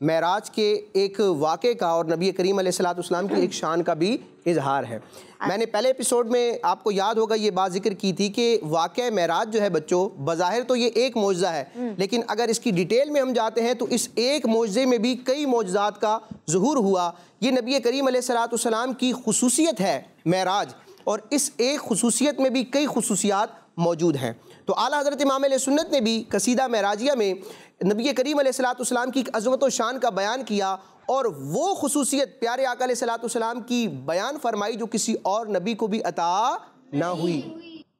معراج کے ایک واقعے کا اور نبی کریم علیہ السلام کی ایک شان کا بھی اظہار ہے۔ میں نے پہلے ایپیسوڈ میں آپ کو یاد ہوگا یہ بات ذکر کی تھی کہ واقعہ معراج جو ہے بچوں، بظاہر تو یہ ایک معجزہ ہے، لیکن اگر اس کی ڈیٹیل میں ہم جاتے ہیں تو اس ایک معجزے میں بھی کئی معجزات کا ظہور ہوا۔ یہ نبی کریم علیہ السلام کی خصوصیت ہے معراج، اور اس ایک خصوصیت میں بھی کئی خصوصیات موجود ہیں۔ تو اعلیٰ حضرت امام علیہ سنت نے بھی قصیدہ معراجیہ میں نبی کریم علیہ السلام کی ایک عظمت و شان کا بیان کیا، اور وہ خصوصیت پیارے آقا علیہ السلام کی بیان فرمائی جو کسی اور نبی کو بھی عطا نہ ہوئی۔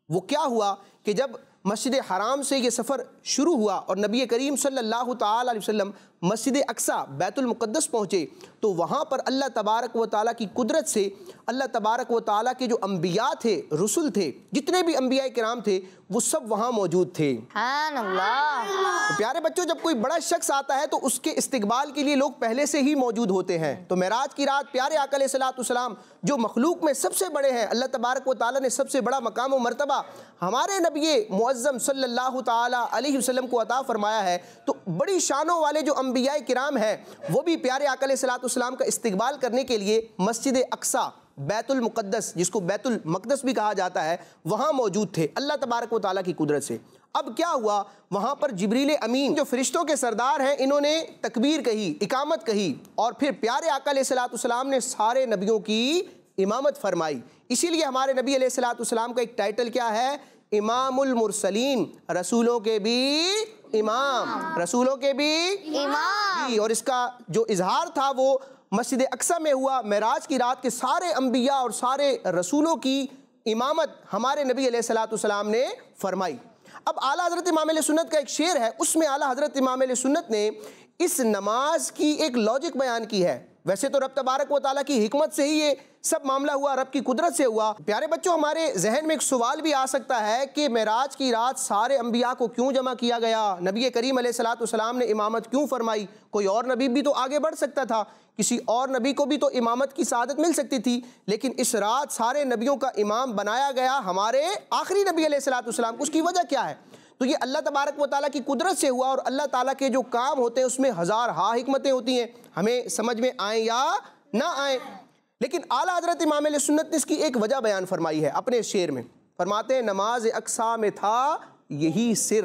وہ کیا ہوا کہ جب مسجد حرام سے یہ سفر شروع ہوا اور نبی کریم صلی اللہ تعالی علیہ وسلم مسجد اقصیٰ بیت المقدس پہنچے، تو وہاں پر اللہ تبارک و تعالیٰ کی قدرت سے اللہ تبارک و تعالیٰ کے جو انبیاء تھے، رسول تھے، جتنے بھی انبیاء کرام تھے وہ سب وہاں موجود تھے۔ سبحان اللہ۔ تو پیارے بچوں، جب کوئی بڑا شخص آتا ہے تو اس کے استقبال کے لیے لوگ پہلے سے ہی موجود ہوتے ہیں۔ تو معراج کی رات پیارے آقا علیہ السلام جو مخلوق میں سب سے بڑے ہیں، اللہ تبارک و تعالیٰ نے سب سے بڑا مقام و مرتبہ ہمارے نبی معظم صلی اللہ تعالیٰ علیہ وسلم کو عطا فرمایا ہے، تو بڑی شانوں والے جو انبیاء کرام ہیں وہ بھی پیارے آقا علیہ السلام کا استقبال کرنے کے لیے مسجد اقصیٰ بیت المقدس، جس کو بیت المقدس بھی کہا جاتا ہے، وہاں موجود تھے اللہ تبارک و تعالیٰ کی قدرت سے۔ اب کیا ہوا، وہاں پر جبریل امین جو فرشتوں کے سردار ہیں، انہوں نے تکبیر کہی، اقامت کہی، اور پھر پیارے آقا علیہ السلام نے سارے نبیوں کی امامت فرمائی۔ اسی لیے ہمارے نبی علیہ السلام کا ایک ٹائٹل کیا ہے؟ امام المرسلین، رسولوں کے بھی امام، رسولوں کے بھی امام۔ اور اس کا جو اظہار تھا وہ مسجد اقصیٰ میں ہوا معراج کی رات کے سارے انبیاء اور سارے رسولوں کی امامت ہمارے نبی علیہ السلام نے فرمائی۔ اب اعلیٰ حضرت امام علیہ سنت کا ایک شعر ہے، اس میں اعلیٰ حضرت امام علیہ سنت نے اس نماز کی ایک لاجک بیان کی ہے۔ ویسے تو رب تبارک و تعالیٰ کی حکمت سے ہی یہ سب معاملہ ہوا، رب کی قدرت سے ہوا۔ پیارے بچوں، ہمارے ذہن میں ایک سوال بھی آ سکتا ہے کہ معراج کی رات سارے انبیاء کو کیوں جمع کیا گیا؟ نبی کریم علیہ السلام نے امامت کیوں فرمائی؟ کوئی اور نبی بھی تو آگے بڑھ سکتا تھا، کسی اور نبی کو بھی تو امامت کی سعادت مل سکتی تھی، لیکن اس رات سارے نبیوں کا امام بنایا گیا ہمارے آخری نبی علیہ السلام کو۔ اس کی وجہ کیا ہے؟ تو یہ اللہ تبارک و تعالیٰ کی قدرت سے ہوا، اور اللہ تعالیٰ کے جو کام ہوتے ہیں اس میں ہزار ہا حکمتیں ہوتی ہیں، ہمیں سمجھ میں آئیں یا نہ آئیں۔ لیکن اعلیٰ حضرت امام علیہ سنت نے اس کی ایک وجہ بیان فرمائی ہے اپنے شعر میں، فرماتے ہیں نماز اقصیٰ میں تھا یہی سر۔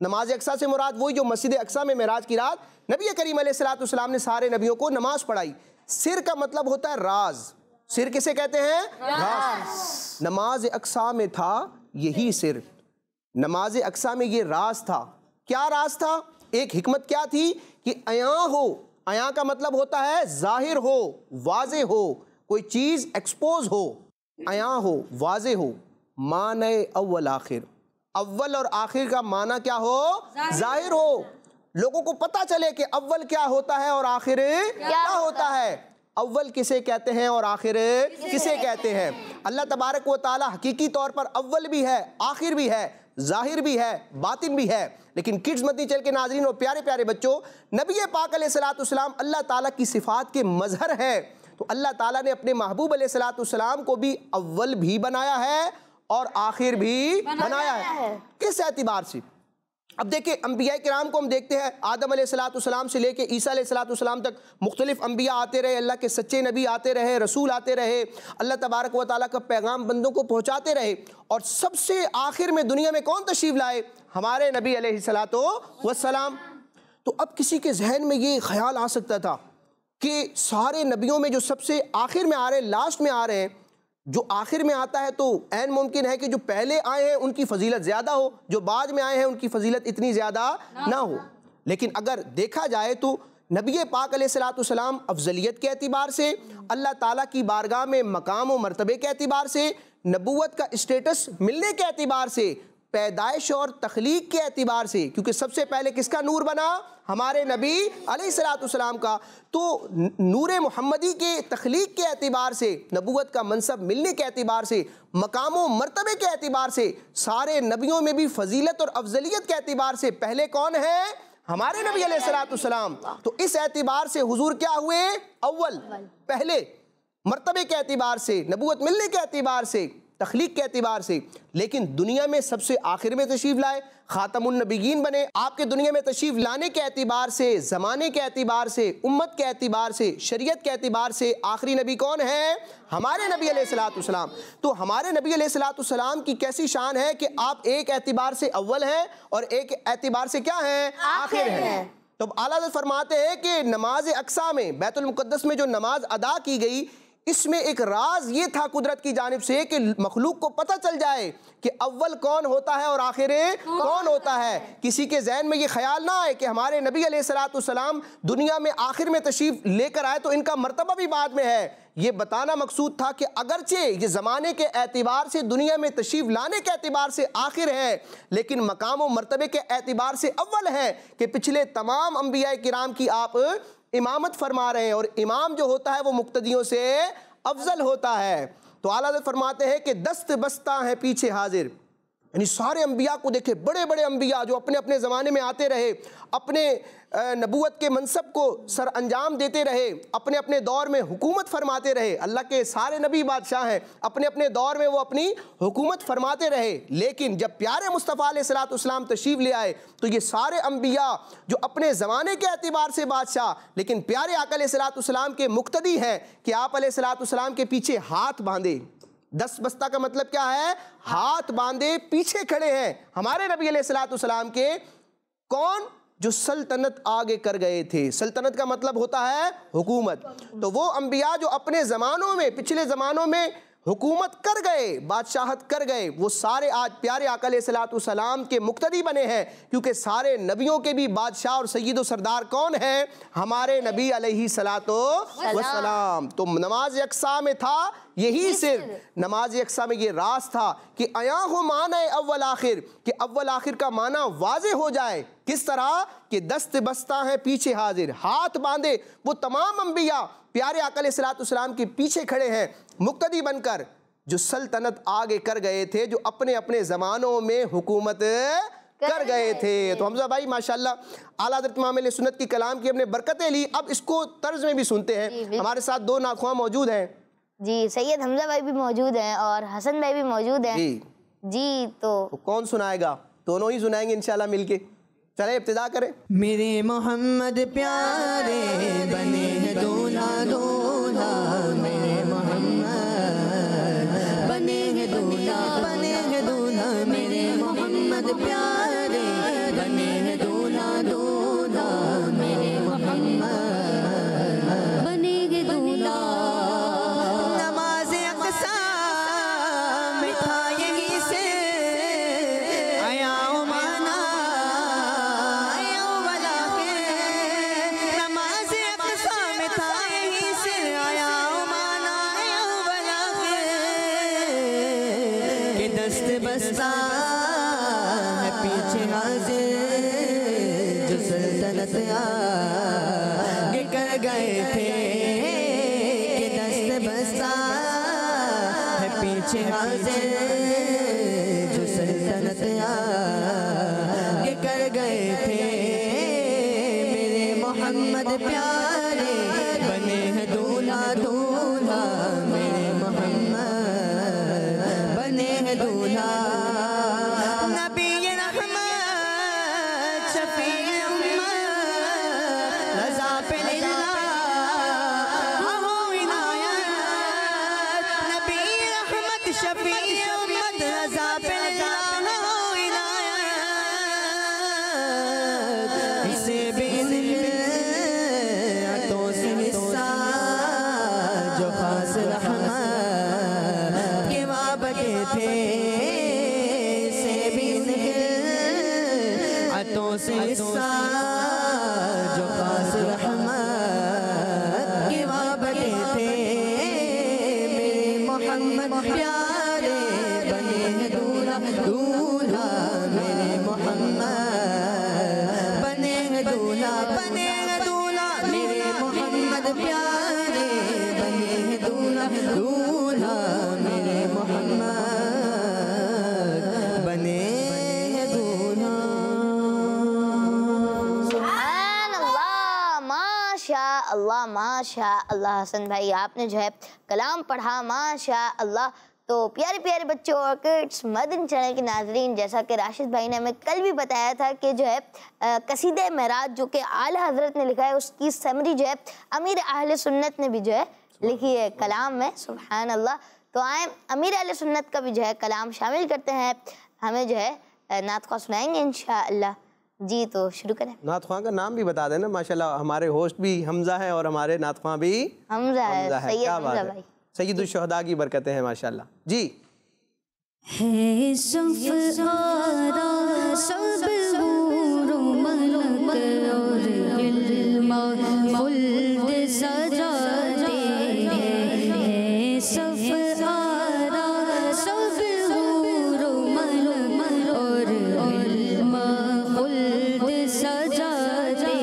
نماز اقصیٰ سے مراد وہی جو مسجد اقصیٰ میں معراج کی رات نبی کریم علیہ السلام نے سارے نبیوں کو نماز پڑھائی۔ سر کا مطلب ہوتا ہے راز۔ سر کسے کہتے ہیں؟ راز۔ نماز اقصیٰ میں تھا یہی سر، نماز اقصیٰ میں یہ راز تھا۔ کیا راز تھا؟ ایک حکمت کیا تھی کہ عیاں ہو، عیاں کا مطلب ہوتا ہے ظاہر ہو، واضح ہو، کوئی چیز ایکسپوز ہو، عیاں ہو، واضح ہو، معنی اول آخر، اول اور آخر کا معنی کیا ہو؟ ظاہر ہو، لوگوں کو پتہ چلے کہ اول کیا ہوتا ہے اور آخر کیا ہوتا ہے، اول کسے کہتے ہیں اور آخر کسے کہتے ہیں۔ اللہ تبارک و تعالی حقیقی طور پر اول بھی ہے، آخر بھی ہے، ظاہر بھی ہے، باطن بھی ہے۔ لیکن کڈز مدنی چینل کے ناظرین اور پیارے پیارے بچوں، نبی پاک علیہ السلام اللہ تعالیٰ کی صفات کے مظہر ہے، تو اللہ تعالیٰ نے اپنے محبوب علیہ السلام کو بھی اول بھی بنایا ہے اور آخر بھی بنایا ہے۔ کس اعتبار سے؟ اب دیکھیں انبیاء کرام کو ہم دیکھتے ہیں، آدم علیہ السلام سے لے کے عیسیٰ علیہ السلام تک مختلف انبیاء آتے رہے، اللہ کے سچے نبی آتے رہے، رسول آتے رہے، اللہ تبارک و تعالیٰ کا پیغام بندوں کو پہنچاتے رہے، اور سب سے آخر میں دنیا میں کون تشریف لائے؟ ہمارے نبی علیہ السلام۔ تو اب کسی کے ذہن میں یہ خیال آ سکتا تھا کہ سارے نبیوں میں جو سب سے آخر میں آ رہے ہیں، لاسٹ میں آ رہے ہیں، جو آخر میں آتا ہے تو عین ممکن ہے کہ جو پہلے آئے ہیں ان کی فضیلت زیادہ ہو، جو بعد میں آئے ہیں ان کی فضیلت اتنی زیادہ نہ ہو۔ لیکن اگر دیکھا جائے تو نبی پاک علیہ السلام افضلیت کے اعتبار سے، اللہ تعالیٰ کی بارگاہ میں مقام و مرتبے کے اعتبار سے، نبوت کا اسٹیٹس ملنے کے اعتبار سے، پیدائش اور تخلیق کے اعتبار سے، کیونکہ سب سے پہلے کس کا نور بنا؟ ہمارے نبی علیہ السلام کا، تو نور محمدی کے تخلیق کے اعتبار سے، نبوت کا منصب ملنے کے اعتبار سے، مقام و مرتبے کے اعتبار سے، سارے نبیوں میں بھی فضیلت اور افضلیت کے اعتبار سے پہلے کون ہے؟ ہمارے نبی علیہ السلام۔ تو اس اعتبار سے حضور کیا ہوئے؟ اول، پہلے، مرتبے کے اعتبار سے، نبوت ملنے کے اعتبار سے، تخلیق کے اعتبار سے، لیکن دنیا میں سب سے آخر میں تشریف لائے، خاتم النبیین بنے۔ آپ کے دنیا میں تشریف لانے کے اعتبار سے، زمانے کے اعتبار سے، امت کے اعتبار سے، شریعت کے اعتبار سے آخری نبی کون ہے؟ ہمارے نبی علیہ السلام۔ تو ہمارے نبی علیہ السلام کی کیسی شان ہے کہ آپ ایک اعتبار سے اول ہیں اور ایک اعتبار سے کیا ہیں؟ آخر ہیں۔ تو اعلیٰ حضرت فرماتے ہیں کہ نماز اقصیٰ میں، بیت المقدس میں جو نماز ادا کی گئی، اس میں ایک راز یہ تھا قدرت کی جانب سے کہ مخلوق کو پتہ چل جائے کہ اول کون ہوتا ہے اور آخر کون ہوتا ہے۔ کسی کے ذہن میں یہ خیال نہ آئے کہ ہمارے نبی علیہ السلام دنیا میں آخر میں تشریف لے کر آئے تو ان کا مرتبہ بھی بعد میں ہے۔ یہ بتانا مقصود تھا کہ اگرچہ یہ زمانے کے اعتبار سے دنیا میں تشریف لانے کے اعتبار سے آخر ہے، لیکن مقام و مرتبے کے اعتبار سے اول ہے کہ پچھلے تمام انبیاء کرام کی آپ امامت فرما رہے ہیں، اور امام جو ہوتا ہے وہ مقتدیوں سے افضل ہوتا ہے۔ تو اعلیٰ حضرت فرماتے ہیں کہ دست بستہ ہیں پیچھے حاضر، یعنی سارے انبیاء کو دیکھیں، بڑے بڑے انبیاء جو اپنے اپنے زمانے میں آتے رہے، اپنے نبوت کے منصب کو سر انجام دیتے رہے، اپنے اپنے دور میں حکومت فرماتے رہے۔ اللہ کے سارے نبی بادشاہ ہیں، اپنے اپنے دور میں وہ اپنی حکومت فرماتے رہے، لیکن جب پیارے مصطفیٰ علیہ السلام تشریف لے آئے تو یہ سارے انبیاء جو اپنے زمانے کے اعتبار سے بادشاہ، لیکن پیارے آقا علیہ السلام کے مقتدی ہیں کہ آپ علیہ السلام کے پیچھے ہاتھ باندھے۔ دست بستہ کا مطلب کیا ہے؟ ہاتھ باندھے پیچھے کھڑے ہیں ہمارے نبی علیہ السلام کے۔ کون؟ جو سلطنت آگے کر گئے تھے۔ سلطنت کا مطلب ہوتا ہے حکومت۔ تو وہ انبیاء جو اپنے زمانوں میں، پچھلے زمانوں میں حکومت کر گئے، بادشاہت کر گئے، وہ سارے آج پیارے آقا علیہ السلام کے مقتدی بنے ہیں، کیونکہ سارے نبیوں کے بھی بادشاہ اور سید و سردار کون ہیں؟ ہمارے نبی علیہ السلام۔ تو نماز اقصیٰ میں تھا یہی سر، نماز اقصیٰ میں یہ راز تھا کہ ایاں ہو معنی اول آخر، کہ اول آخر کا معنی واضح ہو جائے۔ کس طرح؟ کہ دست بستہ ہیں پیچھے حاضر، ہاتھ باندھے وہ تمام انبیاء پیارے آقا علیہ السلام کے پیچھے کھڑے ہیں مقتدی بن کر، جو سلطنت آگے کر گئے تھے، جو اپنے اپنے زمانوں میں حکومت کر گئے تھے۔ تو حمزہ بھائی ماشاءاللہ اعلیٰ حضرت امام علیہ سنت کی کلام کی ہم نے برکتیں لی، اب اس کو طرز میں بھی سنتے ہیں۔ ہمارے ساتھ دو ناخواں موجود ہیں جی، سید حمزہ بھائی بھی موجود ہیں اور حسن بھائی بھی موجود ہیں جی۔ تو کون سنائے گا؟ دونوں ہی سنائیں گے انشاءاللہ مل کے۔ چلیں ابتدا کریں۔ میرے محمد پیارے بنے ہیں دولہا دولہا، میرے محمد بنے ہیں دولہا بنے ہیں دولہا، میرے محمد پیارے بنے ہیں دولہا دولہا، میرے محمد بنے ہیں دولہا۔ نماز اقصیٰ میں تھا یہی سے آیا مانا، نماز اقصیٰ میں تھا یہی سے آیا مانا، کہ دست بستہ ہے پیچھے حاضر، جو سلطنت آگے کر گئے تھے، کہ دست بستہ ہے پیچھے حاضر، جو سلطنت آگے کر گئے تھے، میرے محمد پیارے بنے ہیں دولہا دولہا، میرے محمد بنے ہیں دولہا۔ نبی رحمت شفیع امت رضا پہ للہ ہو عنایت، نبی رحمت شفیع امت رضا پہ للہ ہو عنایت، اسے بإذن عطوں سے حصہ جو خاص رحمت کے وابقے تھے، اسے بإذن عطوں سے حصہ جو خاص رحمت کے وابقے تھے، میرے محمد پیارے بنے ہیں دولہا دولہا، میرے محمد بنے ہیں دولہا بنے ہیں دولہا، میرے محمد پیارے بنے ہیں دولہا دولہا، میرے محمد بنے ہیں دولہا۔ سبحان اللہ، ماشاء اللہ ماشاء اللہ۔ حسن بھائی آپ نے جو ہے کلام پڑھا ماشاء اللہ، تو پیارے پیارے بچوں اور کڈس مدنی چینل کے ناظرین، جیسا کہ راشد بھائی نے ہمیں کل بھی بتایا تھا کہ جو ہے قصیدہ معراج جو کہ اعلیٰ حضرت نے لکھا ہے، اس کی سمری جو ہے امیر اہل سنت نے بھی جو ہے لکھی ہے کلام میں، سبحان اللہ۔ تو آئیں امیر اہل سنت کا بھی جو ہے کلام شامل کرتے ہیں، ہمیں جو ہے نعت خواہ سنائیں گے انشاءاللہ۔ جی تو شروع کریں۔ نعت خواہ کا نام بھی بتا دینا، ماشاءاللہ ہمارے ہوسٹ بھی حمزہ ہیں اور ہمارے نعت خواہ بھی حمزہ ہے، سید کیا بات حمزہ ہے، بھائی۔ سید الشہداء کی برکتیں ہیں ماشاءاللہ۔ جی ہے صف آرا سب حور و ملک اور علم خلد سجاتے ہیں، ہے صف آرا سب حور و ملک اور علم خلد سجاتے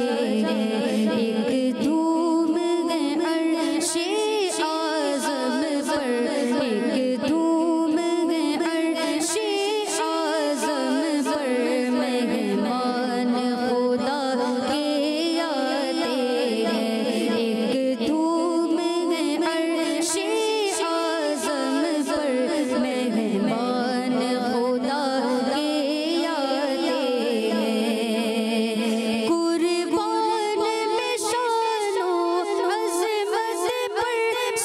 ہیں، ایک دھوم ہے عرش اعظم پر، ایک دھوم ہے عرش اعظم پر، مہمان خدا کے آتے ہیں، ایک دھوم ہے عرش اعظم پر، مہمان خدا کے آتے ہیں، قربان میں شان و عظمت پر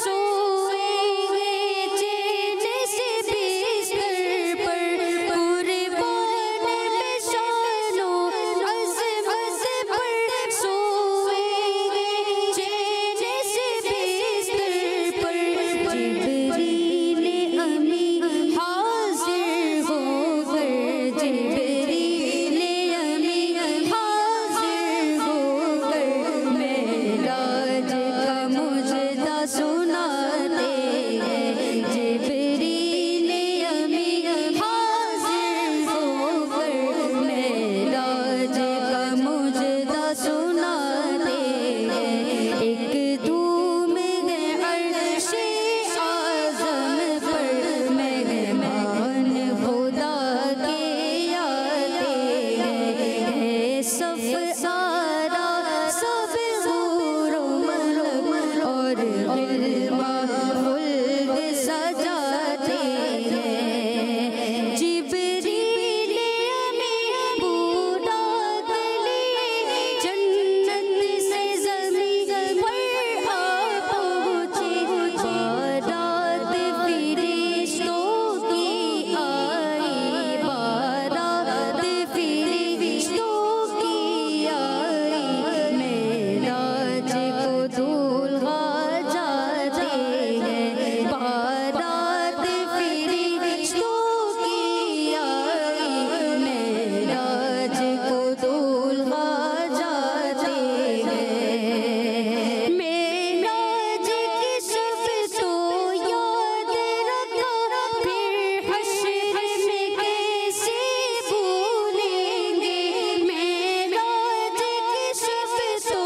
سوئیں گے چین سے بستر پر، قربان میں شان و عظمت پر سوئیں گے چین سے بستر پر، جبریل امی حاضر ہو کر، جبریل امی حاضر ہو کر، معراج کا مجدہ سناتے ہیں، جبریل امی حاضر ہو کر، معراج کا مجدہ سناتے ہیں، ایک دھوم ہے عرش اعظم پر، مہمان خدا کے آتے ہیں، صف آرا سب حور و ملک اور علم خلد سجاتے ہیں، جبریل امی بوڑھا گلی جنت سے زمین پر آ پہنچے، بارات فرشتوں کی آئی، بارات فرشتوں کی آئی، معراج کو دولہا جاتے ہیں، بارات فرشتوں کی آئی، معراج کو دولہا جاتے ہیں، معراج کی شب تو یاد رکھا، پھر حشر میں کیسے بھولیں گے، معراج کی شب تو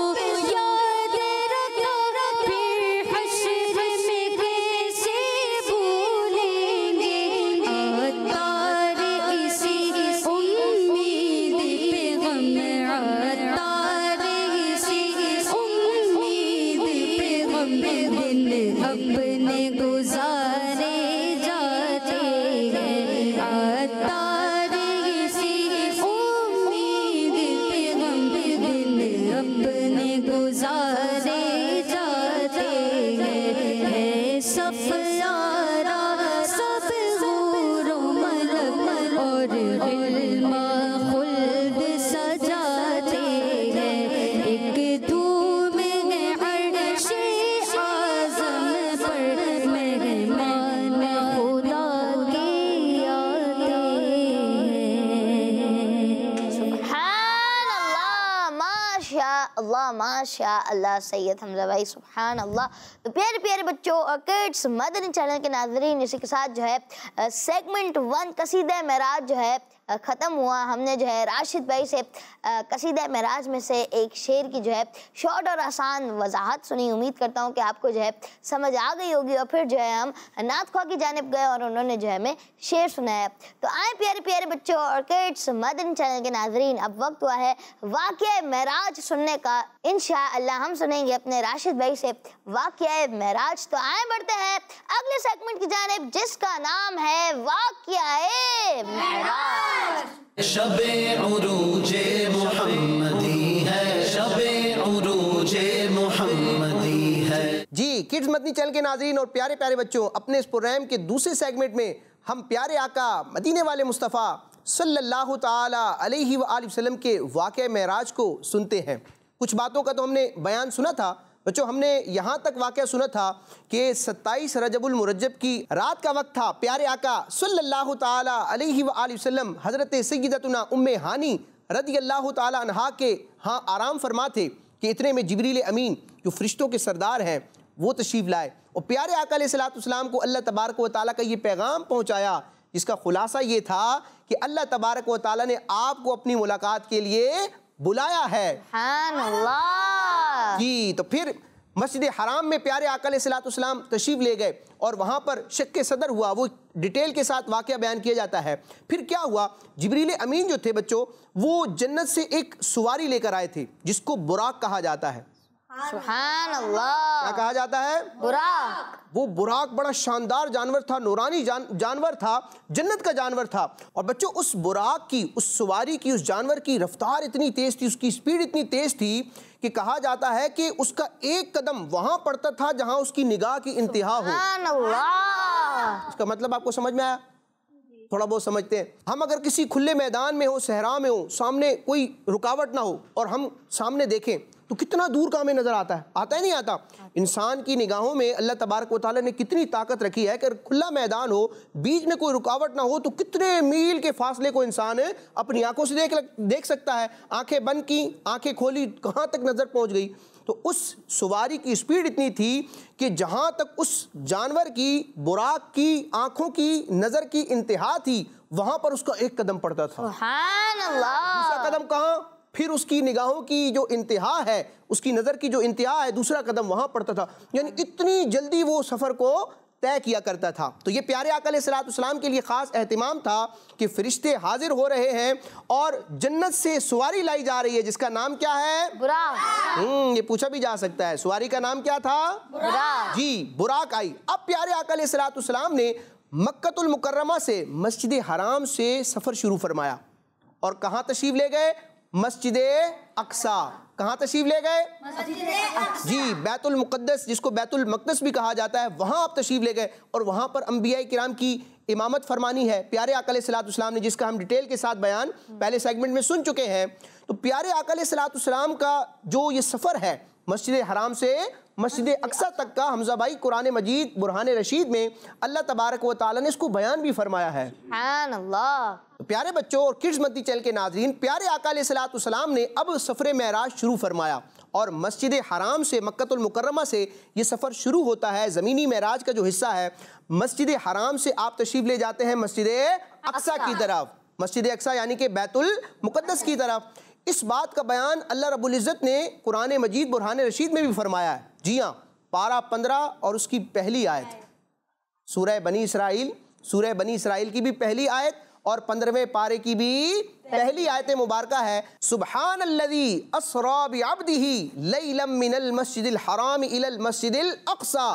یاد رکھا، پھر حشر میں کیسے بھولیں گے، عطار اسی امید پہ غم، عطار اسی امید پہ غم، دن اپنے گزارے جاتے ہیں، عطار اسی امید پہ غم، دن اپنے گزارے جاتے ہیں، صف آرا سب حور و ملک اور علم خلد سجاتے ہیں، ایک دھوم ہے عرش اعظم پر، مہمان خدا کے آتے ہیں۔ سبحان اللہ، ماشاء اللہ ماشاء اللہ سید حمزہ بھائی، سبحان اللہ۔ تو پیارے پیارے بچوں اور کڈس مدنی چینل کے ناظرین، اسی کے ساتھ جو ہے سیگمنٹ 1 قصیدہ معراج جو ہے ختم ہوا، ہم نے جو ہے راشد بھائی سے قصیدہ معراج میں سے ایک شعر کی جو ہے شارٹ اور آسان وضاحت سنی. امید کرتا ہوں کہ آپ کو جو ہے سمجھ آ گئی ہوگی. اور پھر جو ہے ہم نعت خواہ کی جانب گئے اور انہوں نے جو ہے ہمیں شعر سنایا. تو آئیں پیارے پیارے بچوں اور کڈس مدنی چینل کے ناظرین، اب وقت ہوا ہے واقعہ معراج سننے کا. انشاءاللہ ہم سنیں گے اپنے راشد بھائی سے واقعہ معراج. تو آئیں بڑھتے ہیں اگلے سیگمنٹ کی جانب جس کا نام ہے واقعہ معراج. شب عروج محمدی ہے، شب عروج محمدی ہے. جی کڈز مدنی چینل کے ناظرین اور پیارے پیارے بچوں، اپنے اس پروگرام کے دوسرے سیگمنٹ میں ہم پیارے آقا مدینے والے مصطفیٰ صلی اللہ تعالی علیہ وآلہ وسلم کے واقعہ معراج کو سنتے ہیں. کچھ باتوں کا تو ہم نے بیان سنا تھا بچوں. ہم نے یہاں تک واقعہ سنا تھا کہ 27 رجب المرجب کی رات کا وقت تھا. پیارے آقا صلی اللہ تعالی علیہ وآلہ وسلم حضرت سیدتنا ام ہانی رضی اللہ تعالی عنہا کے ہاں آرام فرما تھے کہ اتنے میں جبریل امین جو فرشتوں کے سردار ہیں وہ تشریف لائے اور پیارے آقا علیہ السلام کو اللہ تبارک و تعالیٰ کا یہ پیغام پہنچایا جس کا خلاصہ یہ تھا کہ اللہ تبارک و تعالیٰ نے آپ کو اپنی ملاقات کے لیے بلایا ہے. سبحان اللہ. جی تو پھر مسجد حرام میں پیارے آقا علیہ السلام تشریف لے گئے اور وہاں پر شک صدر ہوا. وہ ڈیٹیل کے ساتھ واقعہ بیان کیا جاتا ہے. پھر کیا ہوا، جبریل امین جو تھے بچوں وہ جنت سے ایک سواری لے کر آئے تھے جس کو براق کہا جاتا ہے. سبحان اللہ. کیا کہا جاتا ہے؟ براق. وہ براق بڑا شاندار جانور تھا، نورانی جانور تھا، جنت کا جانور تھا. اور بچوں اس براق کی، اس سواری کی، اس جانور کی رفتار اتنی تیز تھی، اس کی سپیڈ اتنی تیز تھی کہ کہا جاتا ہے کہ اس کا ایک قدم وہاں پڑتا تھا جہاں اس کی نگاہ کی انتہا ہو. سبحان اللہ. اس کا مطلب آپ کو سمجھ میں آیا؟ تھوڑا بہت سمجھتے ہیں. ہم اگر کسی کھلے میدان میں ہو، صحرا میں ہو، سامنے کوئی رکاوٹ نہ ہو اور ہم سامنے دیکھیں تو کتنا دور کا ہمیں نظر آتا ہے؟ آتا ہے نہیں آتا؟ انسان کی نگاہوں میں اللہ تبارک و تعالیٰ نے کتنی طاقت رکھی ہے کہ کھلا میدان ہو، بیچ میں کوئی رکاوٹ نہ ہو تو کتنے میل کے فاصلے کو انسان اپنی آنکھوں سے دیکھ سکتا ہے. آنکھیں بند کی، آنکھیں کھولی، کہاں تک نظر پہنچ گئی. تو اس سواری کی سپیڈ اتنی تھی کہ جہاں تک اس جانور کی، براق کی آنکھوں کی نظر کی انتہا تھی وہاں پر اس کا ایک قدم پڑتا تھا. سبحان اللہ. دوسرا قدم کہاں؟ پھر اس کی نگاہوں کی جو انتہا ہے، اس کی نظر کی جو انتہا ہے، دوسرا قدم وہاں پڑتا تھا. یعنی اتنی جلدی وہ سفر کو طے کیا کرتا تھا. تو یہ پیارے آقا علیہ السلام کے لیے خاص اہتمام تھا کہ فرشتے حاضر ہو رہے ہیں اور جنت سے سواری لائی جا رہی ہے جس کا نام کیا ہے؟ براق. یہ پوچھا بھی جا سکتا ہے سواری کا نام کیا تھا؟ براق. جی براق آئی. اب پیارے آقا علیہ السلام نے مکہ المکرمہ سے مسجد حرام سے سفر شروع فرمایا اور کہاں تشریف لے گئے؟ مسجد اقصیٰ. کہاں تشریف لے گئے؟ جی بیت المقدس، جس کو بیت المقدس بھی کہا جاتا ہے، وہاں آپ تشریف لے گئے اور وہاں پر انبیاء کرام کی امامت فرمانی ہے. پیارے آقا علیہ السلام نے، جس کا ہم ڈیٹیل کے ساتھ بیان پہلے سیگمنٹ میں سن چکے ہیں. تو پیارے آقا علیہ السلام کا جو یہ سفر ہے مسجد حرام سے مسجد اقصیٰ تک کا، حمزہ بھائی قرآن مجید برہان رشید میں اللہ تبارک و تعالیٰ نے اس کو بیان بھی فرمایا ہے. سبحان اللہ. پیارے بچوں اور کڈز مدنی چینل کے ناظرین، پیارے آقا علیہ السلام نے اب سفر معراج شروع فرمایا اور مسجد حرام سے مکہ المکرمہ سے یہ سفر شروع ہوتا ہے. زمینی معراج کا جو حصہ ہے مسجد حرام سے آپ تشریف لے جاتے ہیں مسجد اقصیٰ کی طرف، مسجد اقصیٰ یعنی کہ بیت المقدس کی طرف. اس بات کا بیان اللہ رب العزت نے قرآن مجید برہان رشید میں بھی فرمایا ہے. جی ہاں، پارہ 15 اور اس کی پہلی آیت، سورہ بنی اسرائیل کی بھی پہلی آیت اور 15ویں پارے کی بھی پہلی آیت مبارکہ ہے. سبحان الذی اسری بعبدہ لیلا من المسجد الحرام الی المسجد الاقصی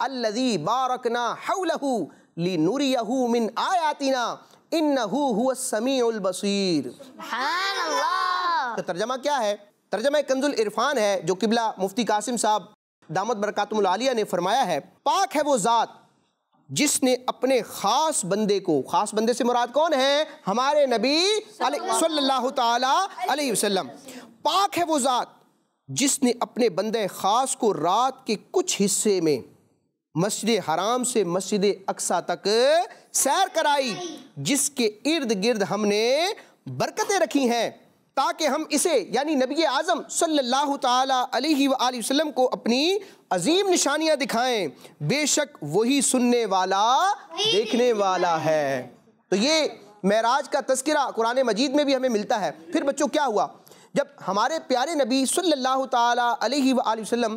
الذی بارکنا حولہ لنریہ من آیاتنا انہ هو السمیع البصیر. سبحان اللہ. تو ترجمہ کیا ہے؟ ترجمہ کنز العرفان ہے جو قبلہ مفتی قاسم صاحب دامت برکاتہم العالیہ نے فرمایا ہے. پاک ہے وہ ذات جس نے اپنے خاص بندے کو، خاص بندے سے مراد کون ہے؟ ہمارے نبی صلی اللہ تعالی علیہ وسلم. پاک ہے وہ ذات جس نے اپنے بندے خاص کو رات کے کچھ حصے میں مسجد حرام سے مسجد اقصیٰ تک سیر کرائی، جس کے ارد گرد ہم نے برکتیں رکھی ہیں تاکہ ہم اسے یعنی نبی اعظم صلی اللہ تعالی علیہ وآلہ وسلم کو اپنی عظیم نشانیاں دکھائیں. بے شک وہی سننے والا دیکھنے والا ہے. تو یہ معراج کا تذکرہ قرآن مجید میں بھی ہمیں ملتا ہے۔ پھر بچوں کیا ہوا؟ جب ہمارے پیارے نبی صلی اللہ تعالیٰ علیہ وآلہ وسلم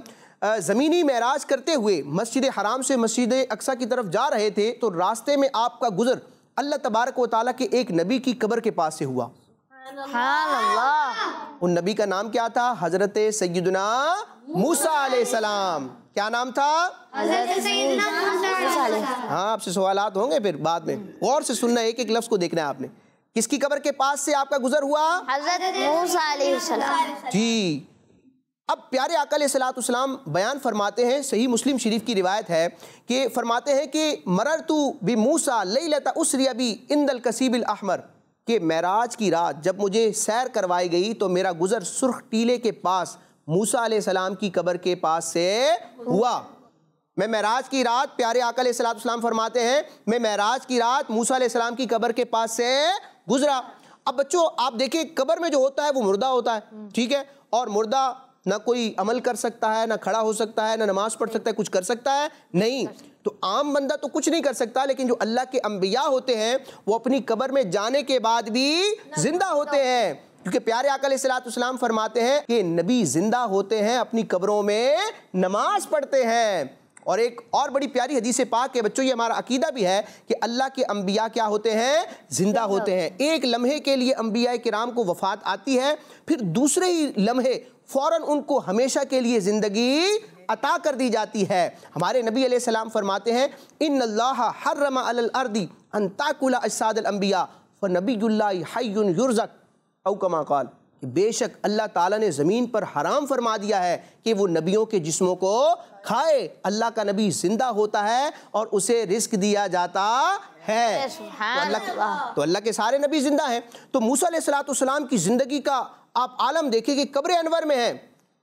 زمینی معراج کرتے ہوئے مسجد حرام سے مسجد اقصیٰ کی طرف جا رہے تھے تو راستے میں آپ کا گزر اللہ تبارک و تعالیٰ کے ایک نبی کی قبر کے پاس سے ہوا۔ سبحان اللہ۔ ان نبی کا نام کیا تھا؟ حضرت سیدنا موسیٰ علیہ السلام۔ کیا نام تھا؟ حضرت سیدنا موسیٰ علیہ السلام۔ ہاں آپ سے سوالات ہوں گے پھر بعد میں، غور سے سننا، ایک ایک لفظ کو دیکھنا ہے آپ نے۔ کس کی قبر کے پاس سے آپ کا گزر ہوا؟ حضرت موسیٰ علیہ السلام۔ جی اب پیارے آقا علیہ السلام بیان فرماتے ہیں، صحیح مسلم شریف کی روایت ہے کہ فرماتے ہیں کہ مررت بموسیٰ لیلۃ اسری بی عند الکثیب الاحمر، کہ معراج کی رات جب مجھے سیر کروائی گئی تو میرا گزر سرخ ٹیلے کے پاس موسیٰ علیہ السلام کی قبر کے پاس سے ہوا۔ میں معراج کی رات، پیارے آقا علیہ السلام فرماتے ہیں، میں معراج کی رات موسیٰ علیہ السلام کی قبر کے پاس سے گزرا۔ اب بچوں آپ دیکھیں قبر میں جو ہوتا ہے وہ مردہ ہوتا ہے، ٹھیک ہے، اور مردہ نہ کوئی عمل کر سکتا ہے، نہ کھڑا ہو سکتا ہے، نہ نماز پڑھ سکتا ہے، کچھ کر سکتا ہے نہیں۔ تو عام بندہ تو کچھ نہیں کر سکتا، لیکن جو اللہ کے انبیاء ہوتے ہیں وہ اپنی قبر میں جانے کے بعد بھی زندہ ہوتے ہیں، کیونکہ پیارے آقا علیہ السلام فرماتے ہیں کہ نبی زندہ ہوتے ہیں، اپنی قبروں میں نماز پڑھتے ہیں۔ اور ایک اور بڑی پیاری حدیث پاک ہے بچوں، یہ ہمارا عقیدہ بھی ہے کہ اللہ کے انبیاء کیا ہوتے ہیں؟ زندہ ہوتے ہیں۔ ایک لمحے کے لیے انبیاء کرام کو وفات آتی ہے، پھر دوسرے ہی لمحے فوراً ان کو ہمیشہ کے لیے زندگی عطا کر دی جاتی ہے۔ ہمارے نبی علیہ السلام فرماتے ہیں ان اللہ حرم علی الارض ان تاکل اجساد الانبیاء فنبی اللہ حی یرزق او کما قال، کہ بے شک اللہ تعالیٰ نے زمین پر حرام فرما دیا ہے کہ وہ نبیوں کے جسموں کو کھائے۔ اللہ کا نبی زندہ ہوتا ہے اور اسے رزق دیا جاتا ہے۔ تو اللہ کے سارے نبی زندہ ہیں۔ تو موسیٰ علیہ السلام کی زندگی کا آپ عالم دیکھیں کہ قبر انور میں ہے۔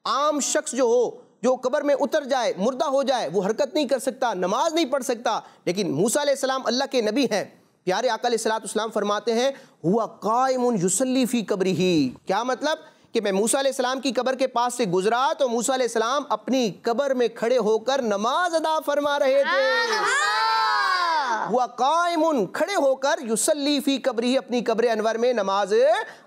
عام شخص جو ہو، جو قبر میں اتر جائے، مردہ ہو جائے، وہ حرکت نہیں کر سکتا، نماز نہیں پڑھ سکتا، لیکن موسیٰ علیہ السلام اللہ کے نبی ہیں۔ پیارے آقا علیہ السلام فرماتے ہیں ہوا قائم یصلی فی قبرہ، کیا مطلب؟ کہ میں موسیٰ علیہ السلام کی قبر کے پاس سے گزرا تو موسیٰ علیہ السلام اپنی قبر میں کھڑے ہو کر نماز ادا فرما رہے تھے۔ ہوا قائم، کھڑے ہو کر، یصلی فی قبرہ، اپنی قبر انور میں نماز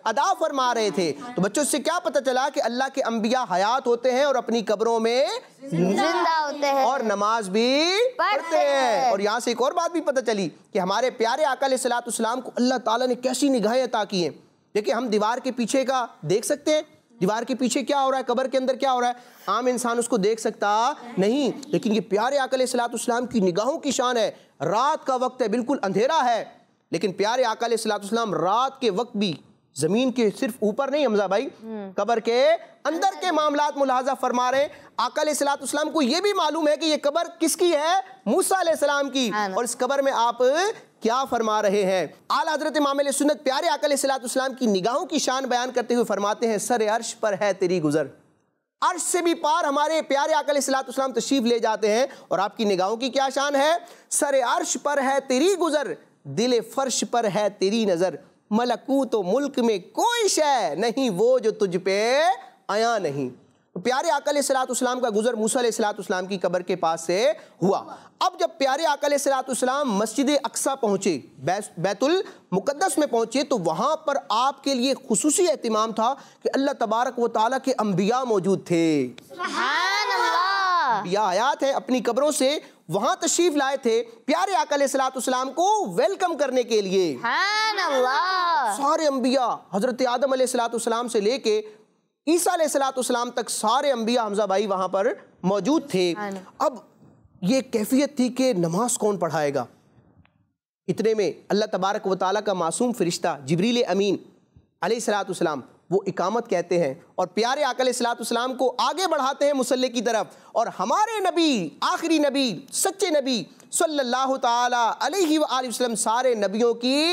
ادا فرما رہے تھے۔ تو بچوں سے کیا پتہ چلا کہ اللہ کے انبیاء حیات ہوتے ہیں اور اپنی قبروں میں زندہ ہوتے ہیں اور نماز بھی پڑھتے ہیں۔ اور یہاں سے ایک اور بات بھی پتہ چلی کہ ہمارے پیارے آقا علیہ السلام کو اللہ تعالیٰ نے کیسی نگاہیں عطا کی ہیں۔ دیکھیں ہم دیوار کے پیچھے کا دیکھ سکتے ہیں، دیوار کے پیچھے کیا ہو رہا ہے، قبر کے اندر کیا ہو رہا ہے، عام انسان اس کو دیکھ سکتا نہیں، لیکن یہ پیارے آقا علیہ السلام کی نگاہوں کی شان ہے۔ رات کا وقت ہے، بالکل اندھیرا ہے، لیکن پیارے آقا علیہ السلام رات کے وقت بھی زمین کے صرف اوپر نہیں حمزہ بھائی، قبر کے اندر کے معاملات ملاحظہ فرما رہے ہیں۔ آقا علیہ السلام کو یہ بھی معلوم ہے کہ یہ قبر کس کی ہے؟ موسیٰ علیہ السلام کی، اور اس قبر میں آپ کیا فرما رہے ہیں؟ اعلیٰ حضرت امام علیہ سنت پیارے آقا علیہ السلام کی نگاہوں کی شان بیان کرتے ہوئے فرماتے ہیں سر عرش پر ہے تیری گزر۔ عرش سے بھی پار ہمارے پیارے آقا علیہ السلام تشریف لے جاتے ہیں، اور آپ کی نگاہوں کی کیا شان ہے؟ سر عرش پر ہے تیری گزر، دل فرش پر ہے تیری نظر، ملکوت و ملک میں کوئی شے نہیں وہ جو تجھ پہ آیا نہیں۔ پیارے آقا علیہ السلام کا گزر موسیٰ علیہ السلام کی قبر کے پاس سے ہوا۔ اب جب پیارے آقا علیہ السلام مسجد اقصیٰ پہنچے، بیت المقدس میں پہنچے، تو وہاں پر آپ کے لیے خصوصی اہتمام تھا کہ اللہ تبارک و تعالیٰ کے انبیاء موجود تھے۔ سبحان اللہ۔ انبیاء آیات ہیں، اپنی قبروں سے وہاں تشریف لائے تھے پیارے آقا علیہ السلام کو ویلکم کرنے کے لیے۔ سبحان اللہ۔ سارے انبیاء حضرت آدم علیہ السلام سے لے کے عیسیٰ علیہ السلام تک سارے انبیاء حمزہ بھائی وہاں پر موجود تھے۔ اب یہ کیفیت تھی کہ نماز کون پڑھائے گا؟ اتنے میں اللہ تبارک و تعالیٰ کا معصوم فرشتہ جبریل امین علیہ السلام وہ اقامت کہتے ہیں، اور پیارے آقا علیہ السلام کو آگے بڑھاتے ہیں مصلی کی طرف، اور ہمارے نبی، آخری نبی، سچے نبی صلی اللہ تعالیٰ علیہ وآلہ وسلم سارے نبیوں کی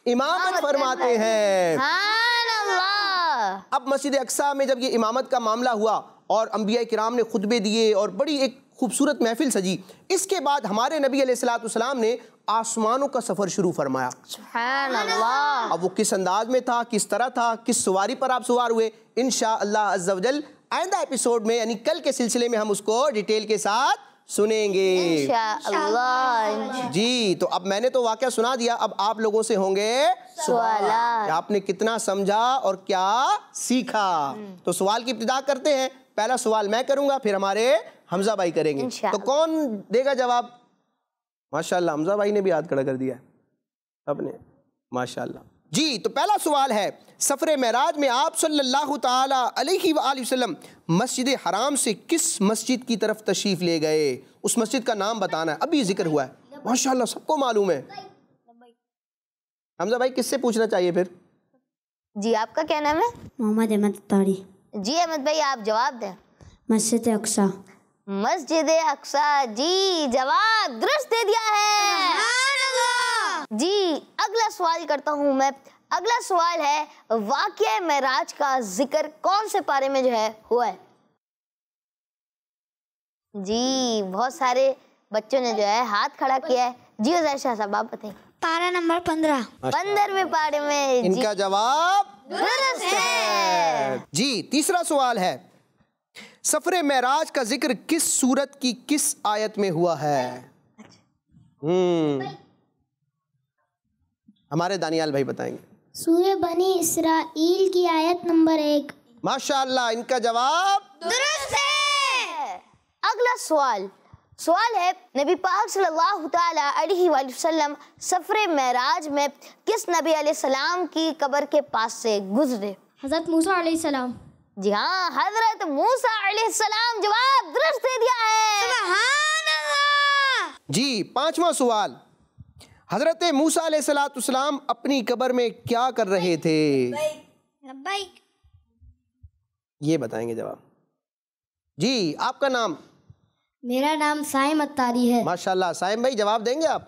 امامت فرماتے ہیں۔ سبحان اللہ۔ اب مسجد اقصیٰ میں جب یہ امامت کا معاملہ ہوا اور انبیاء کرام نے خطبے دیے اور بڑی ایک خوبصورت محفل سجی، اس کے بعد ہمارے نبی علیہ السلام نے آسمانوں کا سفر شروع فرمایا۔ سبحان اللہ۔ اب وہ کس انداز میں تھا، کس طرح تھا، کس سواری پر آپ سوار ہوئے، انشاءاللہ عز و جل آئندہ ایپیسوڈ میں یعنی کل کے سلسلے میں ہم اس کو ڈیٹیل کے ساتھ سنیں گے انشاءاللہ۔ جی تو اب میں نے تو واقعہ سنا دیا، اب آپ لوگوں سے ہوں گے سوالات۔ کہ آپ نے کتنا سمجھا اور کیا سیکھا۔ تو سوال کی ابتدا کرتے ہیں۔ پہلا سوال میں کروں گا، پھر ہمارے حمزہ بھائی کریں گے۔ انشاءاللہ۔ تو کون دے گا جواب؟ ماشاءاللہ حمزہ بھائی نے بھی ہاتھ کھڑا کر دیا ہے اپنے، ماشاءاللہ۔ جی تو پہلا سوال ہے، سفر معراج میں آپ صلی اللہ تعالی علیہ وآلہ وسلم مسجد حرام سے کس مسجد کی طرف تشریف لے گئے؟ اس مسجد کا نام بتانا ہے، ابھی ذکر ہوا ہے، ماشاءاللہ سب کو معلوم ہے۔ حمزہ بھائی کس سے پوچھنا چاہیے پھر؟ جی آپ کا کیا نام ہے؟ محمد احمد تاری۔ جی احمد بھائی آپ جواب دیں۔ مسجد اقصی۔ مسجد اقصی، جی جواب درست دے دیا ہے۔ جی اگلا سوال کرتا ہوں میں۔ اگلا سوال ہے، واقعہ معراج کا ذکر کون سے پارے میں جو ہے ہوا ہے؟ جی بہت سارے بچوں نے جو ہے ہاتھ کھڑا کیا ہے۔ جی عزیر شاہ صاحب آپ بتائیں۔ پارہ نمبر 15۔ 15ویں پارے میں۔ ان جی کا جواب درست ہے۔ جی تیسرا سوال ہے، سفر معراج کا ذکر کس سورت کی کس آیت میں ہوا ہے؟ ہمارے دانیال بھائی بتائیں گے۔ سورہ بنی اسرائیل کی آیت نمبر 1۔ ماشاءاللہ ان کا جواب درست ہے۔ اگلا سوال ہے، نبی پاک صلی اللہ تعالی علیہ وآلہ وسلم سفر معراج میں کس نبی علیہ السلام کی قبر کے پاس سے گزرے؟ حضرت موسیٰ علیہ السلام۔ جی ہاں حضرت موسیٰ علیہ السلام، جواب درست دے دیا ہے۔ سبحان اللہ۔ جی پانچواں سوال، حضرت موسیٰ علیہ السلام اپنی قبر میں کیا کر رہے تھے؟ یہ بتائیں گے جواب۔ جی آپ کا نام؟ میرا نام سائم اتاری ہے۔ ماشاءاللہ سائم بھائی جواب دیں گے آپ؟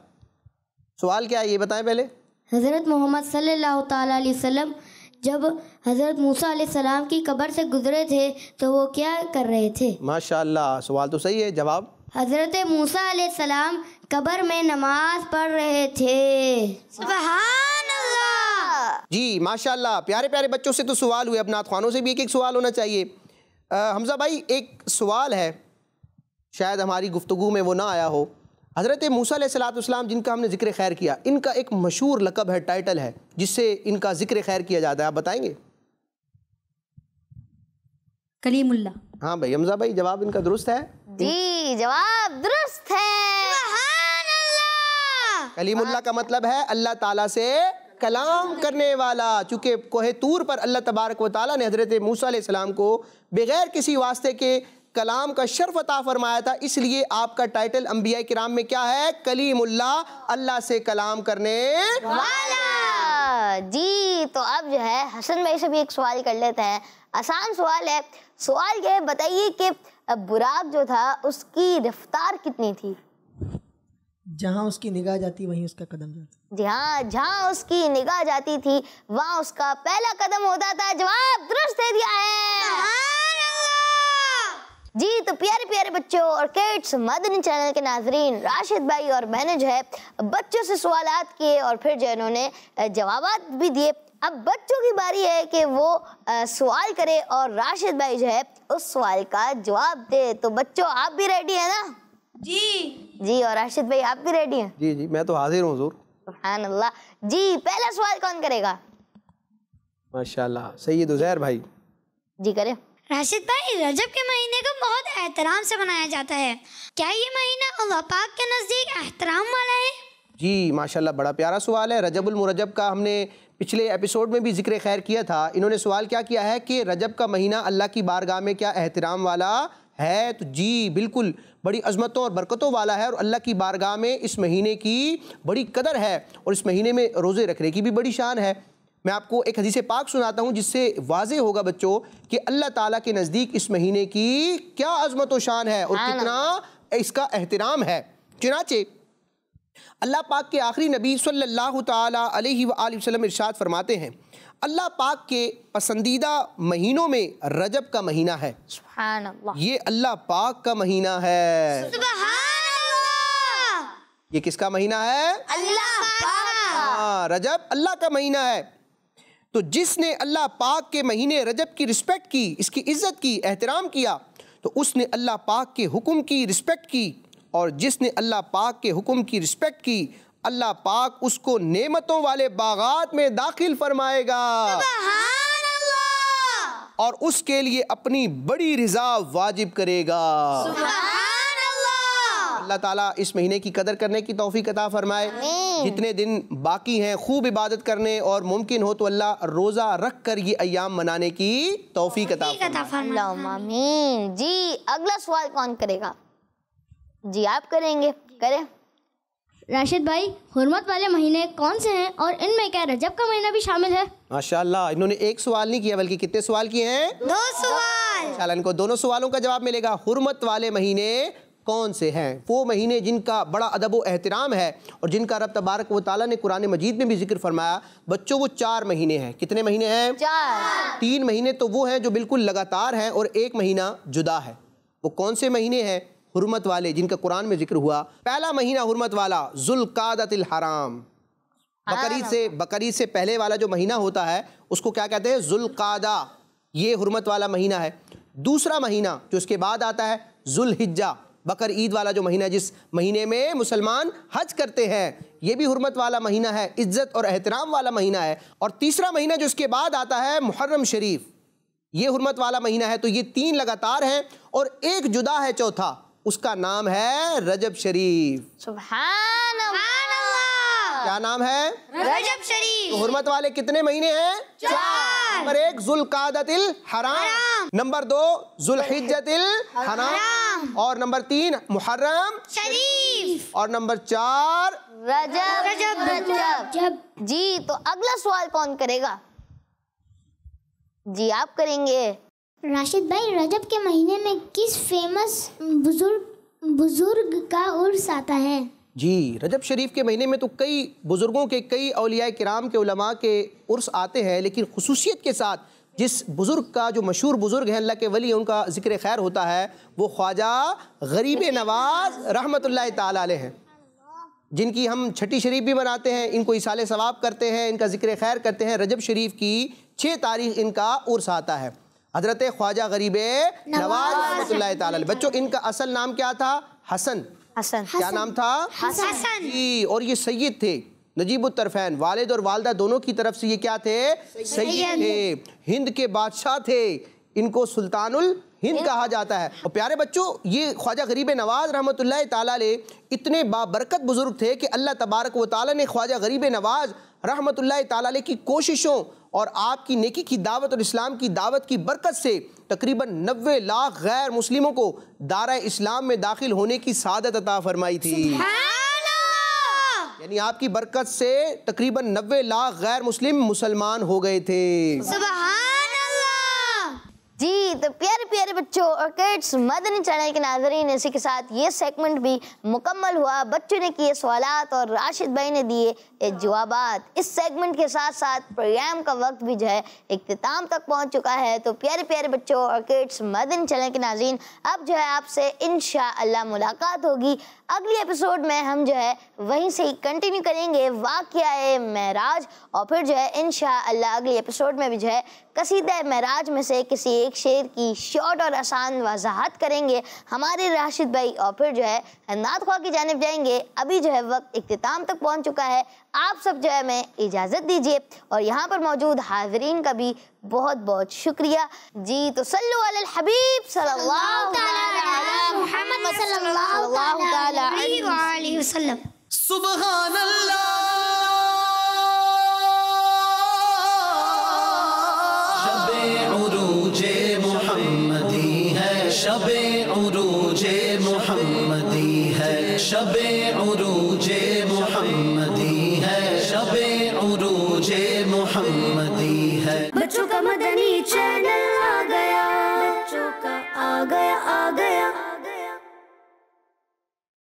سوال کیا ہے یہ بتائیں پہلے۔ حضرت محمد صلی اللہ تعالیٰ علیہ وسلم جب حضرت موسیٰ علیہ السلام کی قبر سے گزرے تھے تو وہ کیا کر رہے تھے؟ ماشاءاللہ سوال تو صحیح ہے، جواب؟ حضرت موسیٰ علیہ السلام قبر میں نماز پڑھ رہے تھے۔ سبحان اللہ۔ جی ماشاءاللہ پیارے پیارے بچوں سے تو سوال ہوئے، اب نعت خوانوں سے بھی ایک ایک سوال ہونا چاہیے۔ حمزہ بھائی ایک سوال ہے، شاید ہماری گفتگو میں وہ نہ آیا ہو۔ حضرت موسیٰ علیہ السلام جن کا ہم نے ذکر خیر کیا، ان کا ایک مشہور لقب ہے، ٹائٹل ہے جس سے ان کا ذکر خیر کیا جاتا ہے، آپ بتائیں گے؟ کلیم اللہ۔ ہاں بھائی حمزہ بھائی جواب ان کا درست ہے؟ جی جواب درست ہے۔ سبحان اللہ۔ کلیم اللہ کا مطلب ہے اللہ تعالیٰ سے کلام کرنے والا، چونکہ کوہ طور پر اللہ تبارک و تعالیٰ نے حضرت موسیٰ علیہ السلام کو بغیر کسی واسطے کے کلام کا شرف عطا فرمایا تھا، اس لیے آپ کا ٹائٹل انبیاء کرام میں کیا ہے؟ کلیم اللہ، اللہ سے کلام کرنے والا۔ جی تو اب جو ہے حسن بھائی سے بھی ایک سوال کر لیتے ہیں، آسان سوال ہے۔ سوال یہ بتائیے کہ براق جو تھا اس کی رفتار کتنی تھی؟ جہاں اس کی نگاہ جاتی وہیں اس کا قدم جاتا۔ جی ہاں جہاں اس کی نگاہ جاتی تھی وہاں اس کا پہلا قدم ہوتا تھا، جواب درست دے دیا ہے۔ جی تو پیارے پیارے بچوں اور کڈس مدنی چینل کے ناظرین، راشد بھائی اور میں نے جو ہے بچوں سے سوالات کیے اور پھر جو انہوں نے جوابات بھی دیے۔ اب بچوں کی باری ہے کہ وہ سوال کرے اور راشد بھائی جو ہے اس سوال کا جواب دے۔ تو بچوں آپ بھی ریڈی ہیں نا؟ جی اور راشد بھائی آپ بھی ریڈی ہیں؟ جی جی میں تو حاضر ہوں حضور۔ سبحان اللہ۔ جی پہلا سوال کون کرے گا؟ ماشاءاللہ سید عزیر بھائی۔ جی کریں۔ راشد بھائی، رجب کے مہینے کو بہت احترام سے منایا جاتا ہے، کیا یہ مہینہ اللہ پاک کے نزدیک احترام والا ہے؟ جی ماشاءاللہ بڑا پیارا سوال ہے۔ رجب المرجب کا ہم نے پچھلے ایپیسوڈ میں بھی ذکر خیر کیا تھا۔ انہوں نے سوال کیا کیا ہے کہ رجب کا مہینہ اللہ کی بارگاہ میں کیا احترام والا ہے؟ تو جی بالکل بڑی عظمتوں اور برکتوں والا ہے، اور اللہ کی بارگاہ میں اس مہینے کی بڑی قدر ہے، اور اس مہینے میں روزے رکھنے کی بھی بڑی شان ہے۔ میں آپ کو ایک حدیث پاک سناتا ہوں جس سے واضح ہوگا بچوں کہ اللہ تعالیٰ کے نزدیک اس مہینے کی کیا عظمت و شان ہے اور کتنا اس کا احترام ہے۔ چنانچہ اللہ پاک کے آخری نبی صلی اللہ تعالیٰ علیہ وآلہ وسلم ارشاد فرماتے ہیں، اللہ پاک کے پسندیدہ مہینوں میں رجب کا مہینہ ہے۔ سبحان اللہ۔ یہ اللہ پاک کا مہینہ ہے۔ سبحان اللہ۔ یہ کس کا مہینہ ہے؟ اللہ پاک۔ ہاں رجب اللہ کا مہینہ ہے۔ تو جس نے اللہ پاک کے مہینے رجب کی رسپیکٹ کی، اس کی عزت کی، احترام کیا، تو اس نے اللہ پاک کے حکم کی رسپیکٹ کی اور جس نے اللہ پاک کے حکم کی رسپیکٹ کی اللہ پاک اس کو نعمتوں والے باغات میں داخل فرمائے گا سبحان اللہ، اور اس کے لیے اپنی بڑی رضا واجب کرے گا۔ سبحان اللہ۔ اللہ تعالیٰ اس مہینے کی قدر کرنے کی توفیق عطا فرمائے۔ جتنے دن باقی ہیں خوب عبادت کرنے اور ممکن ہو تو اللہ روزہ رکھ کر یہ ایام منانے کی توفیق عطا فرمائے۔ اللہم آمین۔ جی اگلا سوال کون کرے گا؟ جی آپ کریں گے، کریں۔ راشد بھائی، حرمت والے مہینے کون سے ہیں اور ان میں کیا رجب کا مہینہ بھی شامل ہے؟ ماشاءاللہ، انہوں نے ایک سوال نہیں کیا بلکہ کتنے سوال کیے ہیں؟ 2 سوال۔ انشاءاللہ ان کو دونوں سوالوں کا جواب ملے گا۔ حرمت والے مہینے کون سے ہیں؟ وہ مہینے جن کا بڑا ادب و احترام ہے اور جن کا رب تبارک و تعالیٰ نے قرآن مجید میں بھی ذکر فرمایا۔ بچوں وہ 4 مہینے ہیں۔ کتنے مہینے ہیں؟ 4۔ 3 مہینے تو وہ ہیں جو بالکل لگاتار ہیں اور 1 مہینہ جدا ہے۔ وہ کون سے مہینے ہیں حرمت والے جن کا قرآن میں ذکر ہوا؟ پہلا مہینہ حرمت والا ذوالقعدۃ الحرام، بقرعید سے پہلے والا جو مہینہ ہوتا ہے اس کو کیا کہتے ہیں؟ ذوالقعدہ، یہ حرمت والا مہینہ ہے۔ دوسرا مہینہ جو اس کے بعد آتا ہے ذوالحجہ، بقرعید والا جو مہینہ جس مہینے میں مسلمان حج کرتے ہیں، یہ بھی حرمت والا مہینہ ہے، عزت اور احترام والا مہینہ ہے۔ اور تیسرا مہینہ جو اس کے بعد آتا ہے محرم شریف، یہ حرمت والا مہینہ ہے۔ تو یہ 3 لگاتار ہیں اور 1 جدا ہے چوتھا، اس کا نام ہے رجب شریف۔ سبحان اللہ، کیا نام ہے؟ رجب شریف۔ تو حرمت والے کتنے مہینے ہیں؟ 4۔ نمبر 1 ذوالقعدۃ الحرام، نمبر 2 ذوالحجۃ الحرام، اور نمبر 3 محرم شریف، اور نمبر 4 رجب۔ جی تو اگلا سوال کون کرے گا؟ جی آپ کریں گے۔ راشد بھائی، رجب کے مہینے میں کس فیمس بزرگ کا عرس آتا ہے؟ جی رجب شریف کے مہینے میں تو کئی بزرگوں کے، کئی اولیاء کرام کے، علماء کے عرس آتے ہیں، لیکن خصوصیت کے ساتھ جس بزرگ کا، جو مشہور بزرگ ہیں اللہ کے ولی، ان کا ذکر خیر ہوتا ہے، وہ خواجہ غریب نواز رحمۃ اللہ تعالی علیہ ہیں، جن کی ہم چھٹی شریف بھی مناتے ہیں، ان کو ایصال ثواب کرتے ہیں، ان کا ذکر خیر کرتے ہیں۔ رجب شریف کی 6 تاریخ ان کا عرس آتا ہے، حضرت خواجہ غریب نواز رحمۃ اللہ تعالی علیہ۔ بچوں ان کا اصل نام کیا تھا؟ حسن۔ کیا نام تھا؟ حسن۔ جی، اور یہ سید تھے، نجیب الطرفین، والد اور والدہ دونوں کی طرف سے یہ کیا تھے؟ سید تھے، ہند کے بادشاہ تھے، ان کو سلطان الہند کہا جاتا ہے۔ اور پیارے بچوں، یہ خواجہ غریب نواز رحمۃ اللہ تعالیٰ علیہ اتنے بابرکت بزرگ تھے کہ اللہ تبارک و تعالیٰ نے خواجہ غریب نواز رحمۃ اللہ تعالیٰ علیہ کی کوششوں اور آپ کی نیکی کی دعوت اور اسلام کی دعوت کی برکت سے تقریباً 90 لاکھ غیر مسلموں کو دارہ اسلام میں داخل ہونے کی سعادت عطا فرمائی تھی۔ یعنی آپ کی برکت سے تقریباً 90 لاکھ غیر مسلمان ہو گئے تھے۔ سبحان اللہ۔ جی تو پیارے پیارے بچوں اور کڈس، مدنی چینل کے ناظرین، اسی کے ساتھ یہ سیگمنٹ بھی مکمل ہوا۔ بچوں نے کیے سوالات اور راشد بھائی نے دیے جوابات۔ اس سیگمنٹ کے ساتھ ساتھ پروگرام کا وقت بھی جو ہے اختتام تک پہنچ چکا ہے۔ تو پیارے پیارے بچوں اور کڈس، مدنی چینل کے ناظرین، اب جو ہے آپ سے انشاءاللہ ملاقات ہوگی اگلی ایپیسوڈ میں۔ ہم جو ہے وہیں سے ہی کنٹینیو کریں گے واقعہ معراج، اور پھر جو ہے انشاءاللہ اگلی ایپیسوڈ میں بھی جو ہے قصیدہ معراج میں سے کسی ایک شعر کی شارٹ اور آسان وضاحت کریں گے ہمارے راشد بھائی، اور پھر جو ہے نعت خواہ کی جانب جائیں گے۔ ابھی جو ہے وقت اختتام تک پہنچ چکا ہے، آپ سب جو ہے میں اجازت دیجیے، اور یہاں پر موجود حاضرین کا بھی بہت بہت شکریہ۔ جی تو صلو علی الحبیب صلی اللہ علی محمد صلی اللہ علیہ وسلم۔ سبحان اللہ، شب عروج محمدی ہے، شب عروج محمدی ہے، شب